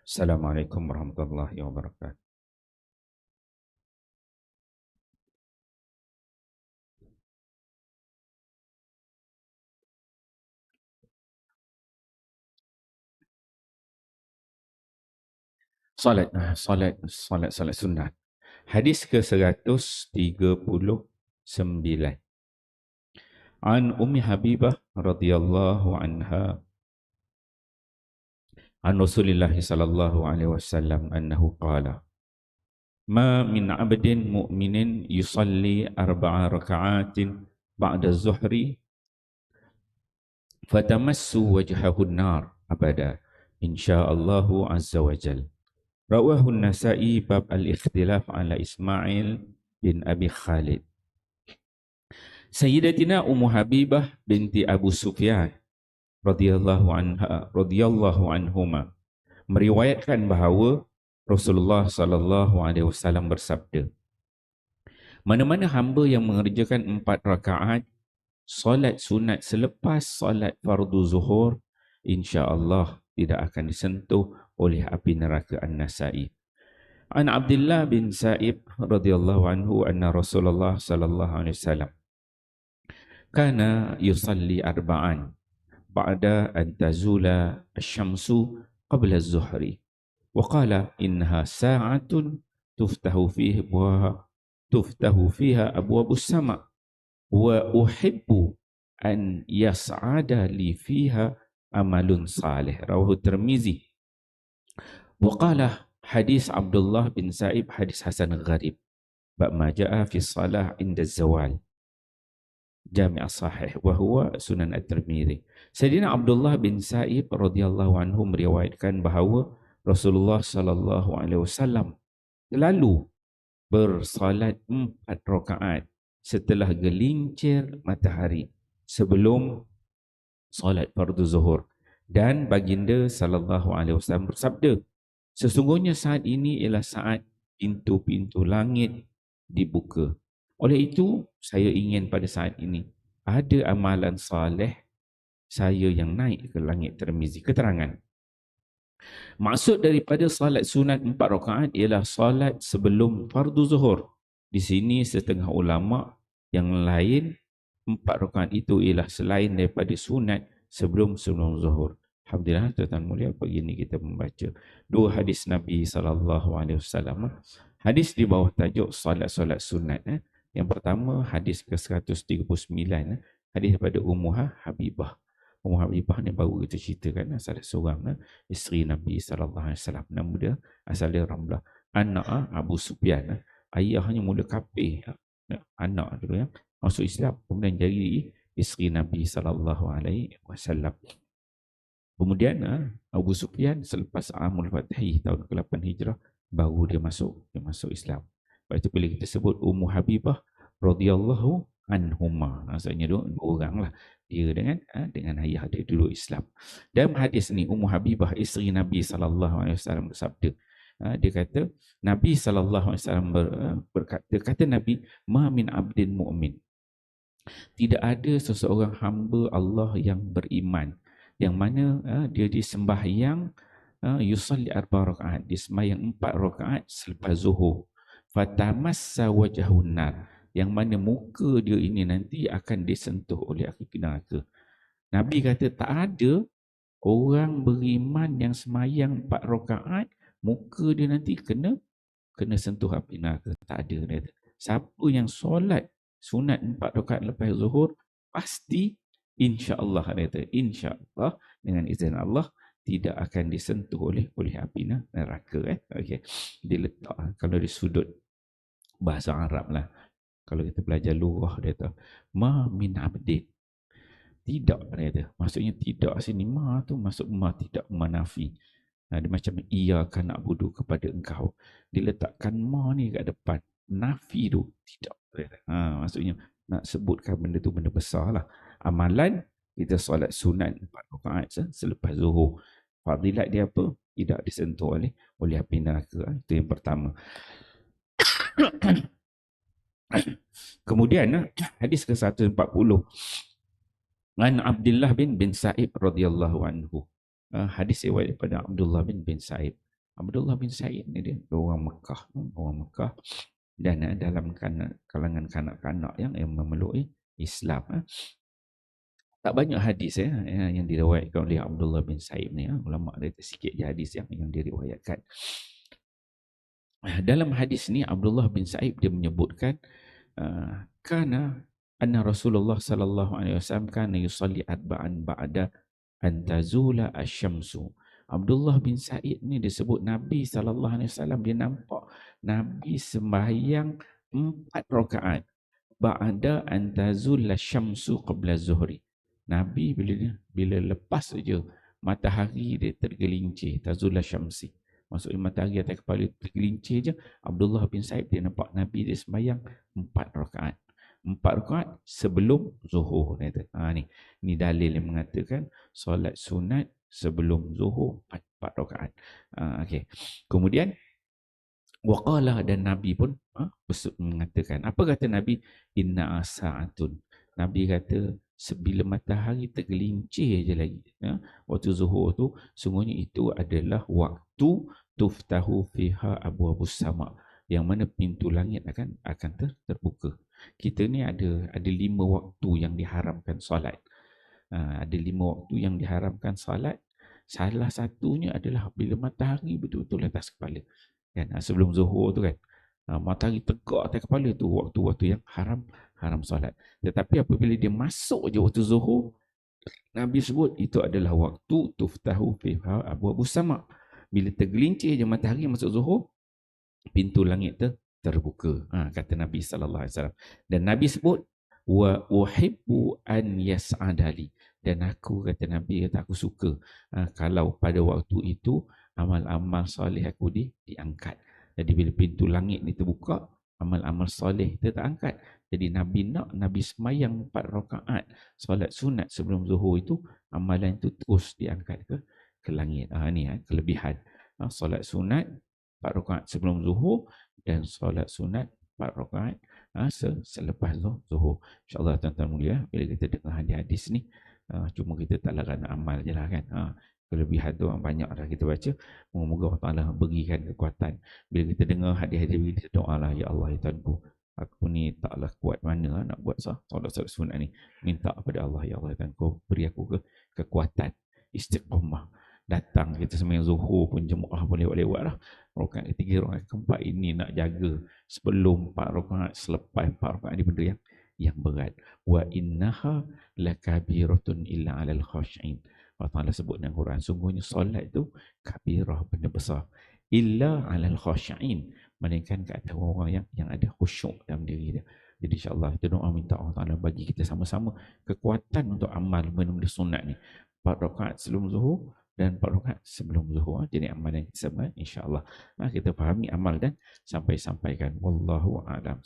Assalamualaikum warahmatullahi wabarakatuh. Salat sunat. Hadis ke-139. An Ummi Habibah radhiyallahu anha an Rasulillah sallallahu alaihi wasallam annahu qala ma min 'abdin mu'minin yusalli arba'a raka'atin ba'da az-zuhri fatamassu wajhahu an-nar abada insyaallah azza wa jalla. Rawahu An-Nasa'i bab al-ikhtilaf ala Ismail bin Abi Khalid. Sayyidatina Ummu Habibah binti Abu Sufyan radhiyallahu anhuma meriwayatkan bahawa Rasulullah sallallahu alaihi wasallam bersabda, mana-mana hamba yang mengerjakan 4 rakaat solat sunat selepas solat fardu zuhur, insya-Allah tidak akan disentuh oleh api neraka An-Nasa'i. An Abdullah bin Sa'ib radhiyallahu anhu anna Rasulullah sallallahu alaihi wasallam kana yusalli arba'an ba'da an tazula asy-syamsu qabla az-zuhri wa qala innaha sa'atun tuftahu fiha abwabus sama' wa uhibbu an yas'ada li fiha amalun salih. Rawahu Tirmizi. Wa qala hadis Abdullah bin Sa'ib hadis hasan gharib. Bab ma jaa fi salah inda zawal. Jami' as-sahih wa huwa Sunan At-Tirmizi. Sayyidina Abdullah bin Sa'ib radhiyallahu anhu meriwayatkan bahawa Rasulullah sallallahu alaihi wasallam selalu bersalat 4 rakaat setelah gelincir matahari sebelum solat fardu zuhur, dan baginda sallallahu alaihi wasallam bersabda, sesungguhnya saat ini ialah saat pintu-pintu langit dibuka. Oleh itu, saya ingin pada saat ini ada amalan saleh saya yang naik ke langit Tirmizi. Keterangan. Maksud daripada salat sunat 4 rakaat ialah salat sebelum fardu zuhur. Di sini setengah ulama yang lain 4 rakaat itu ialah selain daripada sunat sebelum zuhur. Alhamdulillah, tuan-tuan mulia, pagi ini kita membaca 2 hadis Nabi SAW. Hadis di bawah tajuk solat-solat sunat. Yang pertama, hadis ke-139, hadis daripada Ummu Habibah. Ummu Habibah ni baru kita ceritakan, salah seorang isteri Nabi SAW. Nama dia asal dia Ramlah. Anak Abu Sufyan. Ayahnya mula kafir. Anak dulu yang masuk Islam, kemudian jadi isteri Nabi SAW. Kemudian Abu Sufyan selepas Amul Fathi tahun ke-8 Hijrah baru dia masuk Islam. Sebab itu bila kita sebut Ummu Habibah radhiyallahu anhuma, maksudnya dua orang lah, dia dengan ayah dia dulu Islam. Dalam hadis ni Ummu Habibah isteri Nabi SAW bersabda, dia kata Nabi SAW berkata, kata Nabi, ma min abdin mu'min, tidak ada seseorang hamba Allah yang beriman yang mana dia disembahyang yusalli arba rakaat, dia sembahyang 4 rakaat selepas zuhur, fatamassa wajhun nar, yang mana muka dia ini nanti akan disentuh oleh api neraka. Nabi kata tak ada orang beriman yang sembahyang 4 rakaat muka dia nanti kena sentuh api neraka. Tak ada. Dia kata, siapa yang solat sunat 4 rakaat lepas zuhur, pasti insya-Allah, insya-Allah dengan izin Allah tidak akan disentuh oleh api neraka. Okey. Dia letak kalau di sudut bahasa Arab lah. Kalau kita belajar lugah dia kata ma min abdin. Tidak, dia kata. Maksudnya tidak sini ma tu masuk ma tidak manafi. Dia macam iyyaka na'budu, kepada engkau. Diletakkan ma ni kat depan. Nafi tu tidak. Maksudnya nak sebutkan benda tu benda besar lah. Amalan kita solat sunat 4 rakaat selepas zuhur. Fadilat dia apa? Tidak disentuh oleh api neraka. Itu yang pertama. Kemudian hadis ke-140 an Abdullah bin Sa'ib radhiyallahu anhu. Hadis riwayat daripada Abdullah bin Sa'ib. Abdullah bin Said ni dia orang Mekah, dan dalam kalangan kanak-kanak yang memeluk Islam. Tak banyak hadis yang diriwayatkan oleh Abdullah bin Said ni. Ulama ada sikit je hadis yang diriwayatkan. Dalam hadis ni Abdullah bin Said dia menyebutkan kana anna Rasulullah sallallahu alaihi wasallam kana yusalli arba'an ba'da an tazula asy-syamsu. Abdullah bin Said ni disebut Nabi sallallahu alaihi wasallam dia nampak Nabi sembahyang 4 rakaat ba'da an tazula asy-syamsu qabla zuhri. Nabi bila lepas saja matahari dia tergelincir, tazula syamsi. Maksudnya matahari atas kepala tergelincir je, Abdullah bin Said dia nampak Nabi dia sembahyang 4 rakaat. 4 rakaat sebelum zuhur. Ni dalil yang mengatakan solat sunat sebelum zuhur 4 rakaat. Okey. Kemudian waqala, dan Nabi pun mengatakan, apa kata Nabi? Inna sa'atun. Nabi kata sebila matahari tergelincir je lagi, waktu zuhur tu, sungguhnya itu adalah waktu tuftahu fiha abwabus sama, yang mana pintu langit akan terbuka. Kita ni ada 5 waktu yang diharamkan solat. Ada 5 waktu yang diharamkan solat. Salah satunya adalah bila matahari betul-betul atas kepala. Kan, sebelum zuhur tu kan, matahari tegak atas kepala tu waktu-waktu yang haram solat. Tetapi apabila dia masuk je waktu zuhur, Nabi sebut itu adalah waktu tuftahu fiha abwabus sama. Bila tergelincir je matahari masuk zuhur, pintu langit terbuka. Kata Nabi sallallahu alaihi wasallam. Dan Nabi sebut wa uhibbu an yas'adali, dan aku, kata Nabi, kata aku suka kalau pada waktu itu amal-amal soleh aku diangkat. Jadi bila pintu langit ni terbuka, amal-amal soleh kita tak angkat. Jadi Nabi semayang 4 rakaat solat sunat sebelum zuhur itu, amalan itu terus diangkat ke langit. Ni kelebihan solat sunat 4 rakaat sebelum zuhur dan solat sunat 4 rakaat selepas zuhur. InsyaAllah tuan-tuan mulia, bila kita dengar hadis ni, cuma kita tak larat nak amal je lah kan. Kelebihan tu banyak dah kita baca. Moga-moga Allah Ta'ala berikan kekuatan. Bila kita dengar hadis-hadis begini, kita doa lah, ya Allah, ya Tuanku, aku ni taklah kuat mana nak buat solat sunat ni. Minta kepada Allah, ya Allah, ya Tuanku, beri aku kekuatan, istiqamah. Datang kita sembahyang zuhur pun, jemaah pun lewat-lewat lah. Rakaat ketiga, rakaat keempat ini nak jaga. Sebelum 4 rakaat, selepas 4 rakaat ni benda yang berat. Wa innaha lakabiratun illa 'alal khashi'in. Allah Ta'ala sebut dalam Quran, sungguhnya solat itu kabirah, benda besar. Illa 'alal khashi'in, melainkan ke atas orang yang ada khusyuk dalam diri dia. Jadi insya-Allah kita doa minta Allah Ta'ala bagi kita sama-sama kekuatan untuk amal benda-benda sunat ni. 4 rakaat sebelum zuhur dan 4 rakaat sebelum zuhur. Jadi amal yang kita insya-Allah kita fahami amal dan sampaikan. Wallahu a'lam.